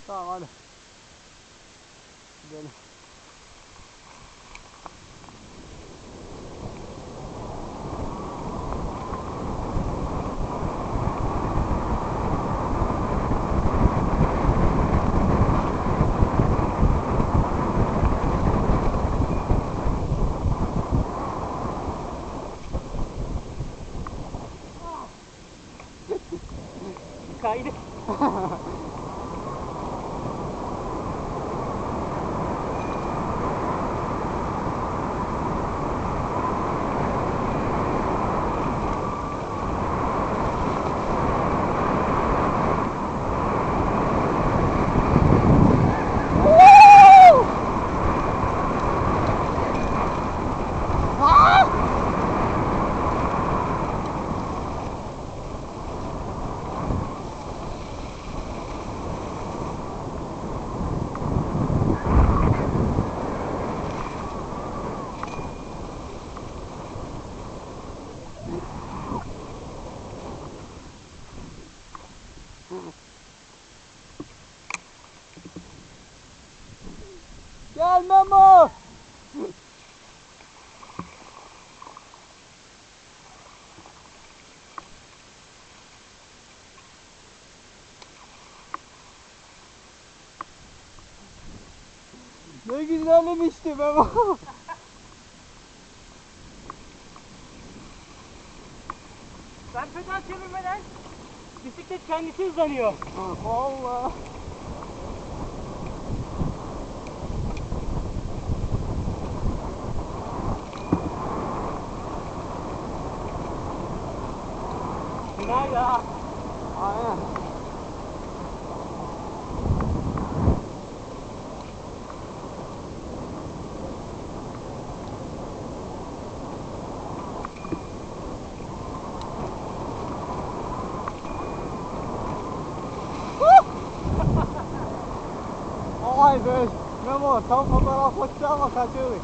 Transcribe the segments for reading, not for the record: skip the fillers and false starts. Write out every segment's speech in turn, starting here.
Tamam hadi. Gidelim. Kaydı. Gel Memo. Ne güzelmişti Memo. Ben pedal çevirmeden bisiklet kendisi hızlanıyor. Allah. Günah ya. Aynen. Vay be. Memo tam fotoğraflıktı ama kaçırdık.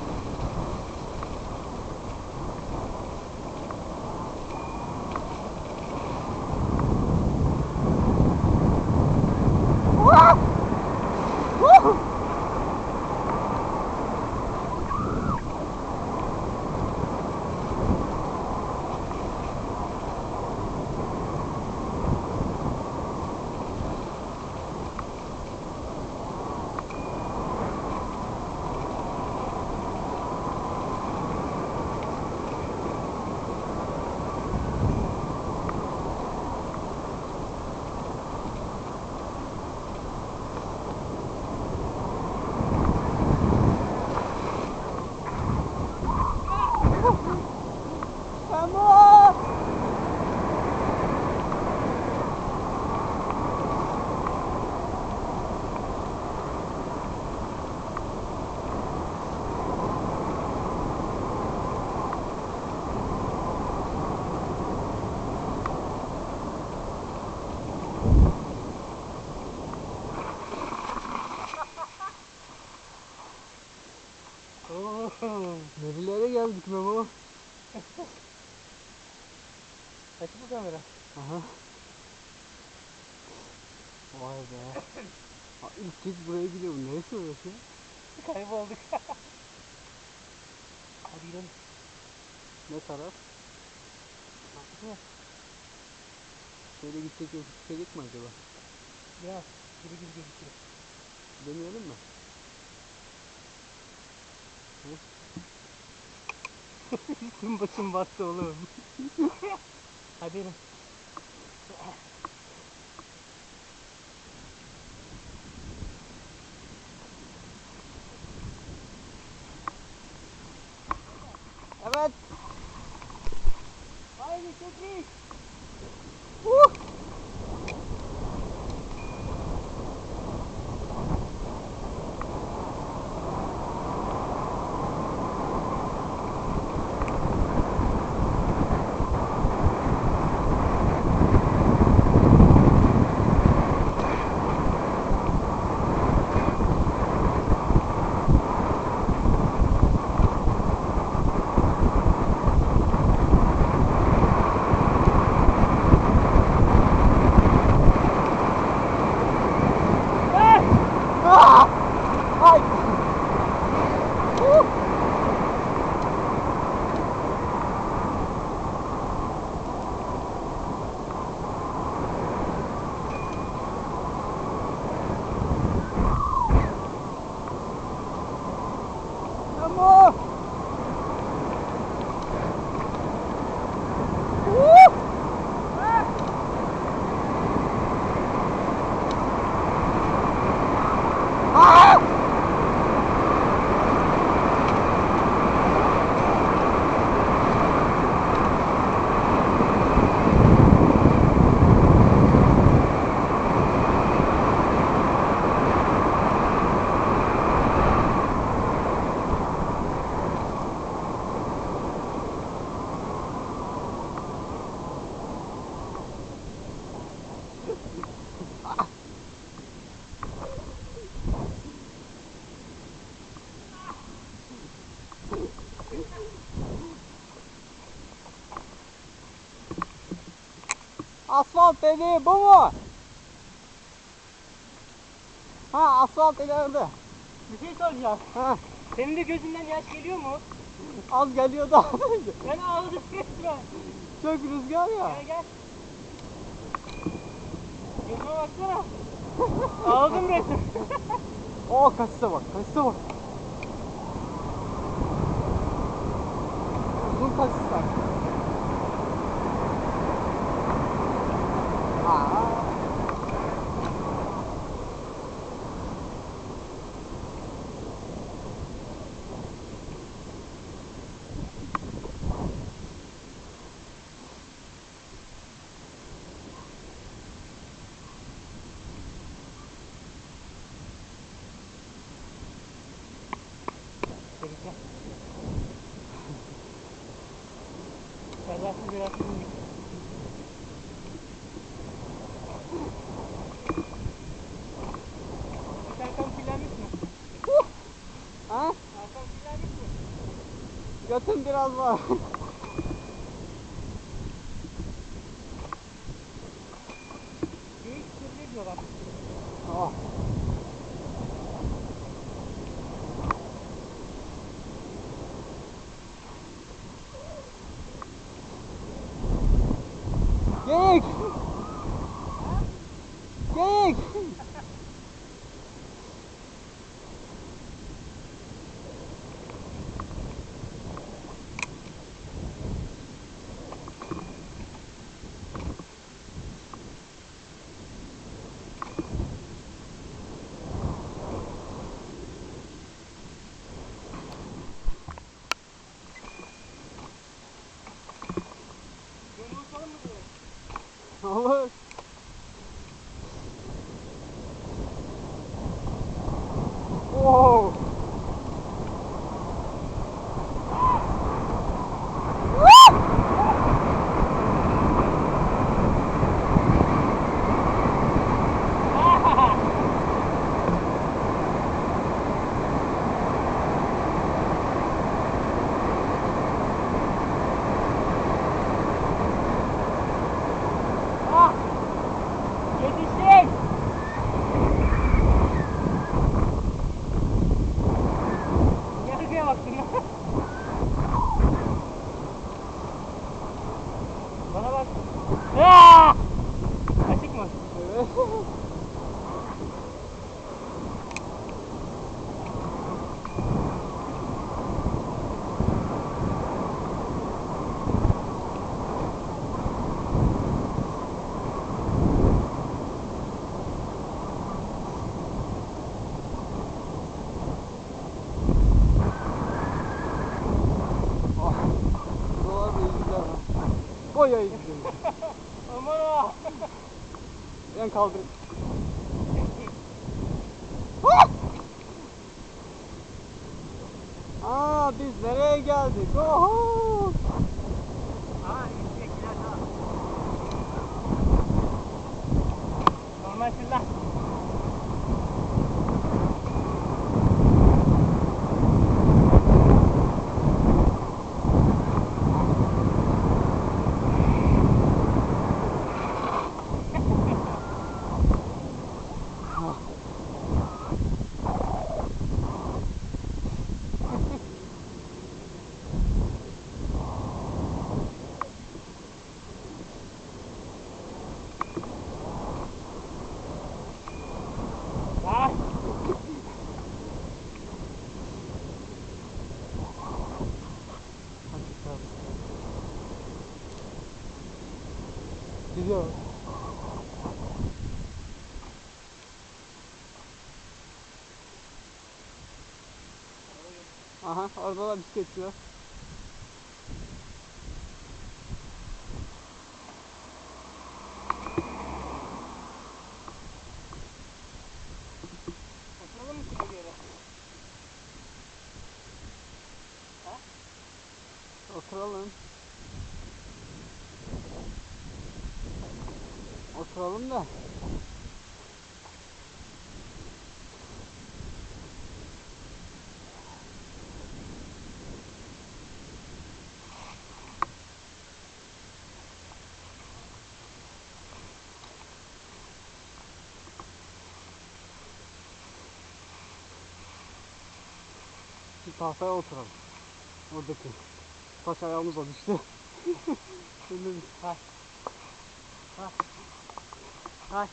Memo! Nerelere geldik Memo? Açık bu kamera. Aha. Vay be. Ha, ilk kez buraya gidiyorum. Neresi orası? Kaybolduk. Hadi gidelim. Ne taraf? Artık mı? Şöyle gitsek yok içerik mi acaba? Biraz gibi gibi gözüküyor. Deneyelim mi? Hı? Üstüm başım battı oğlum. Hadi yürü. Evet. Haydi çekil. asfalt dediği bu mu? Ha, asfalt ileride. Bir şey soracağım. Ha, Senin de gözünden yaş geliyor mu? az geliyor daha önce. Ben ağladım resmen. Çok rüzgar ya. Gel gel. Gözüme baksana. Ağladım resmen. Oo, kasise bak, kasise bak. Uzun kasisler. Aa. Çelikler. Kazasız biraz indik. Arkam kirlenmiş mi? Ha? Arkam kirlenmiş mi? Götüm biraz var. Geyik sürüyor diyorlar. Oh. Geyik! Geyik! Gönül uçalım mı buraya? Olur. Wow. Ah! Yetiştik! Yargıya baktın lan. Bana bak. Aa! Açık mı? Evet. Oh. Buralar da iyi güzel ha. Bayağı iyi gidiyor. Aman ha! Ben kaldırayım. Aa, biz nereye geldik? Oho! Aa, yüksekler daha. Normal silah. Ah! Gidiyor. Aha, orada da bisikletçi var. Oturalım mı şuraya bir yere? Ha? Oturalım. Oturalım da. Şu tahtaya oturalım. Oradaki. Taş ayağımıza düştü. Şimdi biz... Hay. Hay.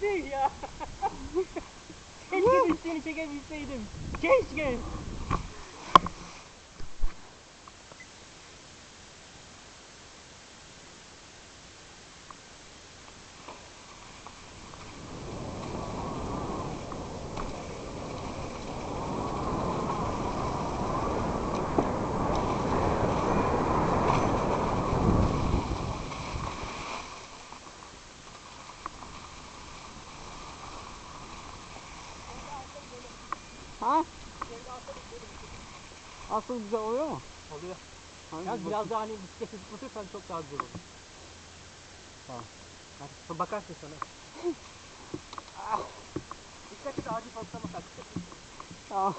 Değil ya. Keşke düştüğünü çekebilseydim. Keşke. Ha? Asıl güzel oluyor mu? Oluyor. Hani Yalnız bir biraz daha hani bisikleti zıplatırsan çok daha güzel olur. Tamam. Hadi bakarsın sonra. Dikkat et ağacı patlama bak. Tamam.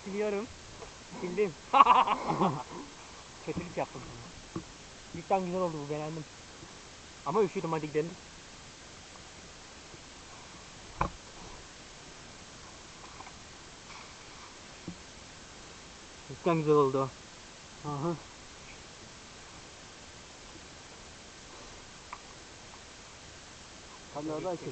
Siliyorum. Sildim. Kötülük yaptım sana. Cidden güzel oldu bu, beğendim. Ama üşüdüm, hadi gidelim. Cidden güzel oldu. Aha. Kamerada açık.